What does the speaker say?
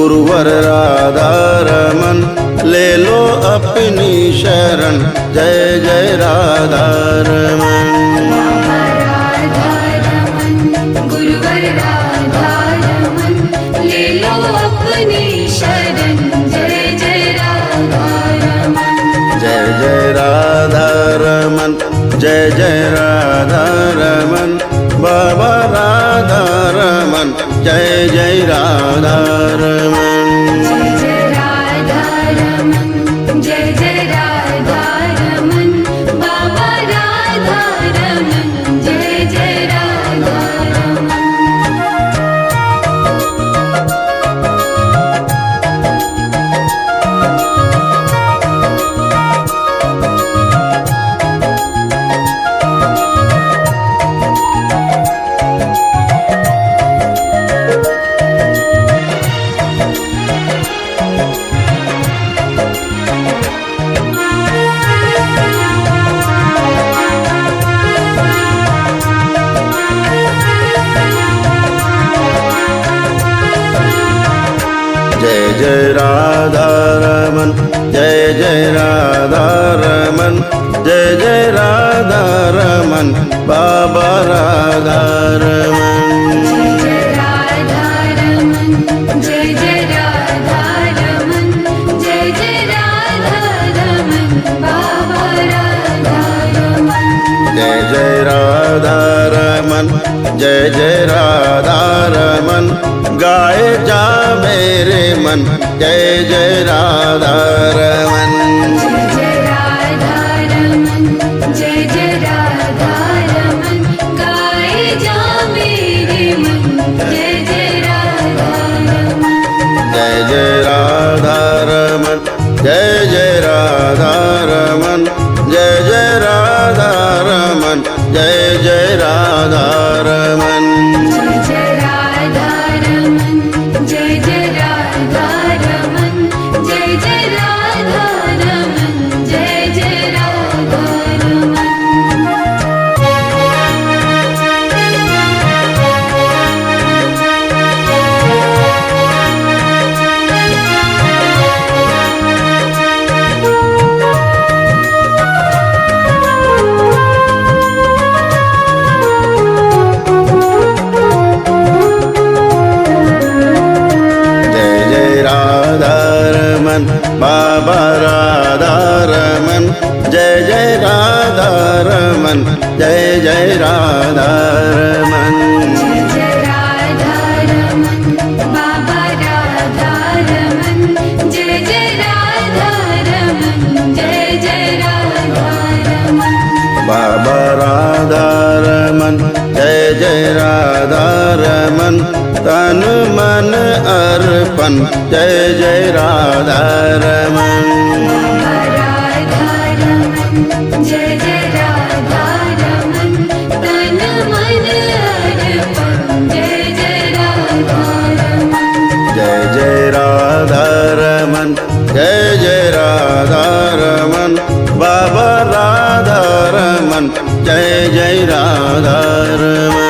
गुरुवर राधा रमन ले लो अपनी शरण। जय जय राधा रमन। गुरुवर राधा रमन ले लो अपनी शरण। जय जय राधा रमन। जय जय राधा रमन। जय जय राधा रमन। बाबा राधा रमन। जय जय राधा रमन। जय जय राधा रमन। जय जय राधा रमन। बाबा राधा रमन। जय जय राधा रमन। जय जय राधा रमन। जय जय राधा रमन। जय जय राधा रमन। बाबा राधा रमन। जय जय राधा रमन। जय जय राधा रमन। जय जय राधा रमन। बाबा राधा रमन। जय जय राधा रमन। जय जय राधा रमन। गाए जा मेरे मन। जय जय राधा रमन। जय जय राधा रमन। जय जय राधा रमन। गाए जा मेरे मन। जय जय राधा रमन। जय जय राधा रमन। जय जय राधा रमन। जय जय राधा रमन। जय जय राधा रमन। जय जय राधा रमन। जय जय राधा रमन। जय जय राधा रमन। जय जय राधा रमन। जय जय राधा रमन। बाबा राधा रमन। जय जय राधा रमन। जय जय राधा रमन। जय जय राधा रमन। बाबा राधा रमन। जय जय राधा रमन। जय जय राधा रमन। बाबा राधा रमन। जय जय राधा रमन। तन मन अर्पण। जय जय राधा रमन। बाबा राधा रमन। जय जय राधा रमन। तन मन अर्पण। जय जय राधा रमन। जय जय राधा रमन। जय जय राधा रमन। बाबा राधा रमन। जय जय राधा रमन।